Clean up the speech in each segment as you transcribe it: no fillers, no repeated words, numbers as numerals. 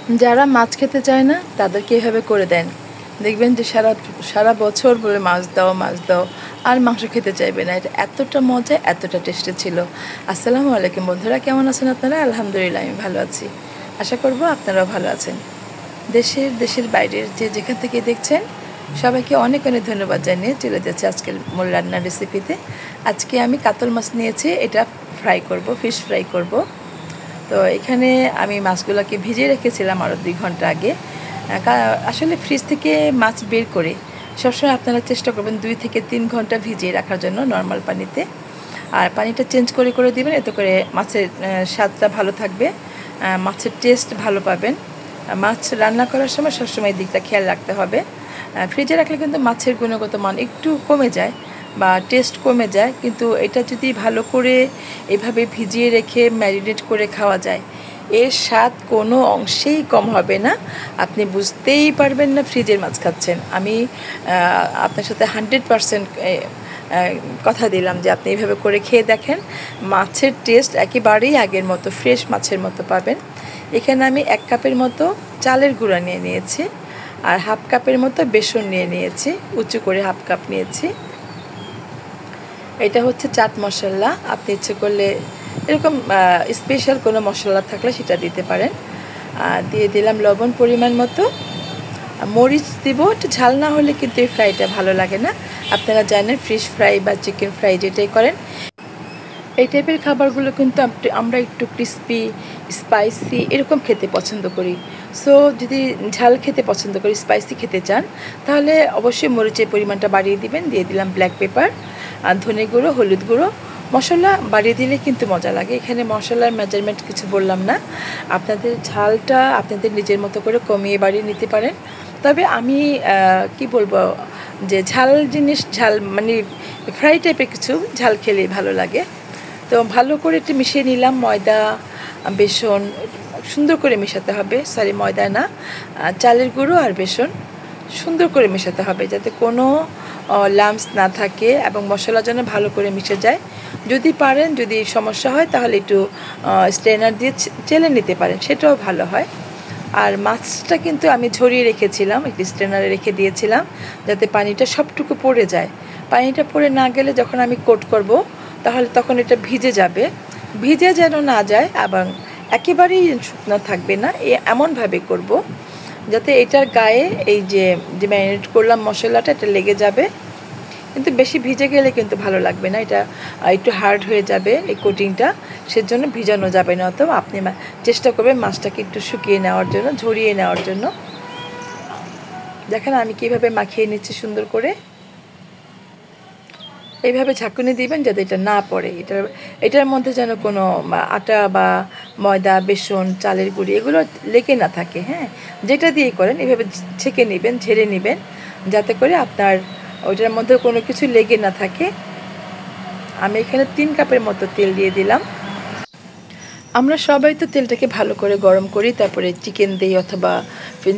যারা মাছ খেতে চায় না তাদেরকে এভাবে করে দেন, দেখবেন যে সারা সারা বছর বলে মাছ দাও মাছ দাও, আর মাংস খেতে চাইবে না। এটা এতটা মজা, এতটা টেস্টি ছিল। আসসালামু আলাইকুম বন্ধুরা, কেমন আছেন আপনারা? আলহামদুলিল্লাহ আমি ভালো আছি, আশা করব আপনারাও ভালো আছেন। দেশের বাইরের যে যেখান থেকে দেখছেন সবাইকে অনেক অনেক ধন্যবাদ জানিয়ে চলে যাচ্ছে আজকের মূল রান্নার রেসিপিতে। আজকে আমি কাতল মাছ নিয়েছি, এটা ফ্রাই করব, ফিশ ফ্রাই করব। তো এখানে আমি মাছগুলোকে ভিজিয়ে রেখেছিলাম আরও 2 ঘন্টা আগে। আসলে ফ্রিজ থেকে মাছ বের করে সবসময় আপনারা চেষ্টা করবেন 2 থেকে 3 ঘন্টা ভিজিয়ে রাখার জন্য নর্মাল পানিতে। আর পানিটা চেঞ্জ করে করে দিবেন, এতে করে মাছের স্বাদটা ভালো থাকবে, মাছের টেস্ট ভালো পাবেন। মাছ রান্না করার সময় সবসময় দিকটা খেয়াল রাখতে হবে। ফ্রিজে রাখলে কিন্তু মাছের গুণগত মান একটু কমে যায় বা টেস্ট কমে যায়, কিন্তু এটা যদি ভালো করে এভাবে ভিজিয়ে রেখে ম্যারিনেট করে খাওয়া যায়, এর স্বাদ কোনো অংশেই কম হবে না। আপনি বুঝতেই পারবেন না ফ্রিজের মাছ খাচ্ছেন। আমি আপনার সাথে 100% কথা দিলাম যে আপনি এইভাবে করে খেয়ে দেখেন, মাছের টেস্ট একেবারেই আগের মতো ফ্রেশ মাছের মতো পাবেন। এখানে আমি 1 কাপের মতো চালের গুঁড়া নিয়ে নিয়েছি, আর 1/2 কাপের মতো বেসন নিয়ে নিয়েছি, উঁচু করে 1/2 কাপ নিয়েছি। এটা হচ্ছে চাট মশলা, আপনি ইচ্ছে করলে এরকম স্পেশাল কোনো মশলা থাকলে সেটা দিতে পারেন। দিয়ে দিলাম লবণ পরিমাণ মতো, মরিচ দিব, একটু ঝাল না হলে কিন্তু এই ফ্রাইটা ভালো লাগে না। আপনারা জানেন ফিশ ফ্রাই বা চিকেন ফ্রাই যেটাই করেন, এই টাইপের খাবারগুলো কিন্তু আমরা একটু ক্রিস্পি স্পাইসি এরকম খেতে পছন্দ করি। সো যদি ঝাল খেতে পছন্দ করি, স্পাইসি খেতে চান, তাহলে অবশ্যই মরিচের পরিমাণটা বাড়িয়ে দিবেন। দিয়ে দিলাম ব্ল্যাক পেপার, আর ধনে গুঁড়ো, হলুদ গুঁড়ো। মশলা বাড়িয়ে দিলে কিন্তু মজা লাগে। এখানে মশলার মেজারমেন্ট কিছু বললাম না, আপনাদের ঝালটা আপনাদের নিজের মতো করে কমিয়ে বাড়িয়ে নিতে পারেন। তবে আমি কি বলবো, যে ঝাল জিনিস, ঝাল মানে ফ্রাই টাইপের কিছু ঝাল খেলেই ভালো লাগে। তো ভালো করে একটু মিশিয়ে নিলাম, ময়দা বেসন সুন্দর করে মেশাতে হবে, সরি ময়দা না, চালের গুঁড়ো আর বেসন সুন্দর করে মেশাতে হবে, যাতে কোনো লাম্পস না থাকে এবং মশলা যেন ভালো করে মিশে যায়। যদি পারেন, যদি সমস্যা হয় তাহলে একটু স্ট্রেনার দিয়ে চেলে নিতে পারেন, সেটাও ভালো হয়। আর মাছটা কিন্তু আমি ঝরিয়ে রেখেছিলাম, একটু স্ট্রেনারে রেখে দিয়েছিলাম যাতে পানিটা সবটুকু পড়ে যায়। পানিটা পড়ে না গেলে যখন আমি কোট করব, তাহলে তখন এটা ভিজে যাবে, ভিজে যেন না যায় এবং একেবারেই শুকনো থাকবে না, এমনভাবে করব যাতে এটার গায়ে এই যে যে ম্যারিনেট করলাম মশলাটা, এটা লেগে যাবে। কিন্তু বেশি ভিজে গেলে কিন্তু ভালো লাগবে না, এটা একটু হার্ড হয়ে যাবে এই কোটিংটা, সেজন্য ভিজানো যাবে না। তো আপনি চেষ্টা করবেন মাছটাকে একটু শুকিয়ে নেওয়ার জন্য, ঝরিয়ে নেওয়ার জন্য। দেখেন আমি কীভাবে মাখিয়ে নিচ্ছি সুন্দর করে, এইভাবে ঝাঁকুনি দিবেন যাতে এটা না পড়ে, এটার মধ্যে যেন কোনো আটা বা ময়দা বেসন চালের গুঁড়ি এগুলো লেগে না থাকে। হ্যাঁ, যেটা দিয়ে করেন এভাবে ছেঁকে নেবেন, ঝেড়ে নেবেন, যাতে করে আপনার ওইটার মধ্যে কোনো কিছু লেগে না থাকে। আমি এখানে 3 কাপের মতো তেল দিয়ে দিলাম। আমরা সবাই তো তেলটাকে ভালো করে গরম করি, তারপরে চিকেন দিই অথবা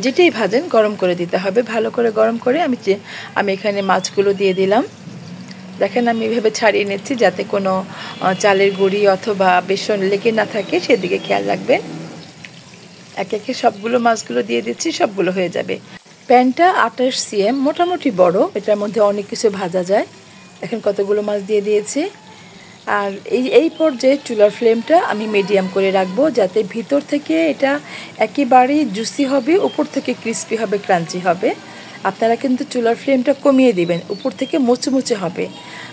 যেটাই ভাজেন গরম করে দিতে হবে। ভালো করে গরম করে আমি এখানে মাছগুলো দিয়ে দিলাম। দেখেন আমি এভাবে ছাড়িয়ে নিচ্ছি যাতে কোনো চালের গুঁড়ি অথবা বেসন লেগে না থাকে, সেদিকে খেয়াল রাখবেন। একে একে সবগুলো মাছগুলো দিয়ে দিচ্ছি, সবগুলো হয়ে যাবে। প্যানটা 28 cm, মোটামুটি বড়, এটার মধ্যে অনেক কিছু ভাজা যায়। দেখেন কতগুলো মাছ দিয়ে দিয়েছি। আর এই পর্যায়ে চুলার ফ্লেমটা আমি মিডিয়াম করে রাখবো, যাতে ভিতর থেকে এটা একেবারেই জুসি হবে, উপর থেকে ক্রিস্পি হবে, ক্রাঞ্চি হবে। আপনারা কিন্তু চুলার ফ্লেমটা কমিয়ে দিবেন, উপর থেকে মুচমুচে হবে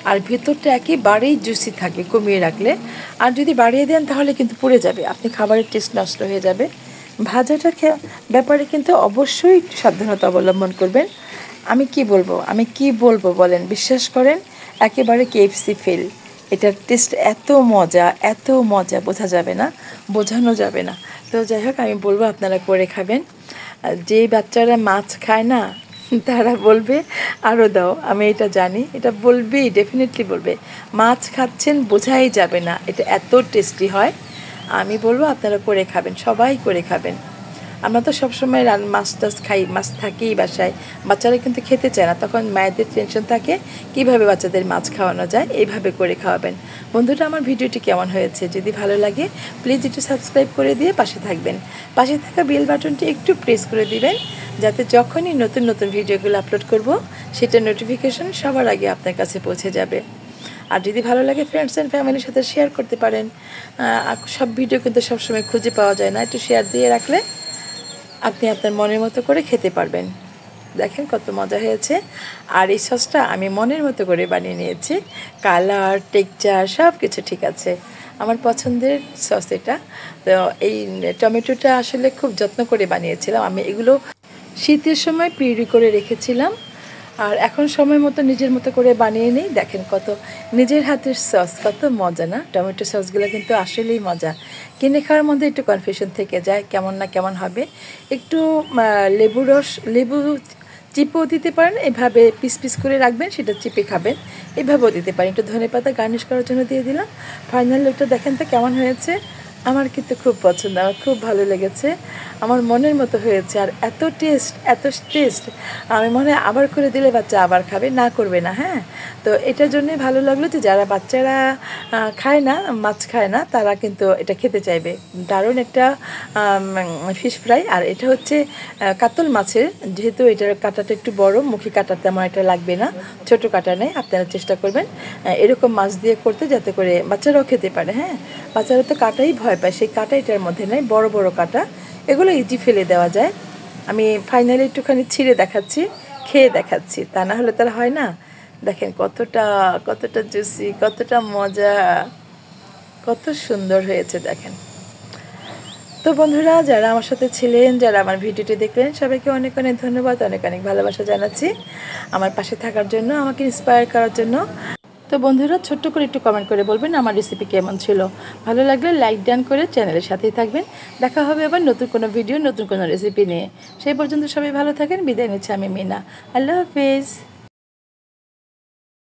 আর ভিতরটা একেবারেই জুসি থাকবে কমিয়ে রাখলে। আর যদি বাড়িয়ে দেন তাহলে কিন্তু পুড়ে যাবে, আপনি খাবারের টেস্ট নষ্ট হয়ে যাবে। ভাজাটার ব্যাপারে কিন্তু অবশ্যই একটু সাবধানতা অবলম্বন করবেন। আমি কি বলবো বলেন, বিশ্বাস করেন একেবারে KFC ফেল। এটার টেস্ট এত মজা বোঝা যাবে না, বোঝানো যাবে না। তো যাই হোক, আমি বলবো আপনারা করে খাবেন। যে বাচ্চারা মাছ খায় না তারা বলবে আরও দাও, আমি এটা জানি, এটা বলবেই, ডেফিনেটলি বলবে। মাছ খাচ্ছেন বোঝাই যাবে না, এটা এত টেস্টি হয়। আমি বলবো আপনারা করে খাবেন, সবাই করে খাবেন। আমরা তো সবসময় মাছ টাছ খাই, মাছ থাকেই বাসায়, বাচ্চারা কিন্তু খেতে চায় না, তখন মায়েদের টেনশন থাকে কিভাবে বাচ্চাদের মাছ খাওয়ানো যায়। এইভাবে করে খাওয়াবেন। বন্ধুরা, আমার ভিডিওটি কেমন হয়েছে যদি ভালো লাগে প্লিজ একটু সাবস্ক্রাইব করে দিয়ে পাশে থাকবেন। পাশে থাকা বেল বাটনটি একটু প্রেস করে দিবেন, যাতে যখনই নতুন নতুন ভিডিওগুলো আপলোড করব সেটার নোটিফিকেশন সবার আগে আপনার কাছে পৌঁছে যাবে। আর যদি ভালো লাগে ফ্রেন্ডস অ্যান্ড ফ্যামিলির সাথে শেয়ার করতে পারেন। সব ভিডিও কিন্তু সবসময় খুঁজে পাওয়া যায় না, একটু শেয়ার দিয়ে রাখলে আপনি আপনার মনের মতো করে খেতে পারবেন। দেখেন কত মজা হয়েছে। আর এই সসটা আমি মনের মতো করে বানিয়ে নিয়েছি, কালার টেক্সচার সব কিছু ঠিক আছে, আমার পছন্দের সস এটা। তো এই টমেটোটা আসলে খুব যত্ন করে বানিয়েছিলাম আমি, এগুলো শীতের সময় পিউরি করে রেখেছিলাম, আর এখন সময় মতো নিজের মতো করে বানিয়ে নিই। দেখেন কত নিজের হাতের সস, কত মজা না। টমেটো সসগুলো কিন্তু আসলেই মজা। কিনে খাওয়ার মধ্যে একটু কনফিউশন থেকে যায় কেমন না কেমন হবে। একটু লেবু চিপেও দিতে পারেন, এভাবে পিস পিস করে রাখবেন, সেটা চিপে খাবেন, এভাবেও দিতে পারেন। একটু ধনেপাতা গার্নিশ করার জন্য দিয়ে দিলাম। ফাইনাল লুকটা দেখেন তো কেমন হয়েছে। আমার কিন্তু খুব পছন্দ, আমার খুব ভালো লেগেছে, আমার মনের মতো হয়েছে। আর এত টেস্ট আমি মনে হয় আবার করে দিলে বাচ্চা আবার খাবে, না করবে না। হ্যাঁ, তো এটার জন্যই ভালো লাগলো যে যারা বাচ্চারা খায় না, মাছ খায় না, তারা কিন্তু এটা খেতে চাইবে। দারুণ একটা ফিশ ফ্রাই। আর এটা হচ্ছে কাতল মাছের, যেহেতু এটার কাঁটাটা একটু বড়, মুখে কাঁটা তেমন এটা লাগবে না, ছোট কাঁটা নেই। আপনারা চেষ্টা করবেন এরকম মাছ দিয়ে করতে, যাতে করে বাচ্চারাও খেতে পারে। হ্যাঁ, বাচ্চারা তো কাঁটাই ভয় পায়, সেই কাঁটা এটার মধ্যে নেই, বড় বড় কাঁটা, এগুলো ইজি ফেলে দেওয়া যায়। আমি ফাইনালি একটুখানি ছিঁড়ে দেখাচ্ছি, খেয়ে দেখাচ্ছি, তা না হলে তার হয় না। দেখেন কতটা জুসি, কতটা মজা, কত সুন্দর হয়েছে দেখেন। তো বন্ধুরা, যারা আমার সাথে ছিলেন, যারা আমার ভিডিওটি দেখলেন, সবাইকে অনেক অনেক ধন্যবাদ, অনেক অনেক ভালোবাসা জানাচ্ছি আমার পাশে থাকার জন্য, আমাকে ইন্সপায়ার করার জন্য। তো বন্ধুরা, ছোট্ট করে একটু কমেন্ট করে বলবেন আমার রেসিপি কেমন ছিল। ভালো লাগলে লাইক ডান করে চ্যানেলের সাথেই থাকবেন। দেখা হবে আবার নতুন কোনো ভিডিও, নতুন কোনো রেসিপি নিয়ে। সেই পর্যন্ত সবাই ভালো থাকেন। বিদায় নিচ্ছি আমি মিনা। আল্লাহ হাফেজ।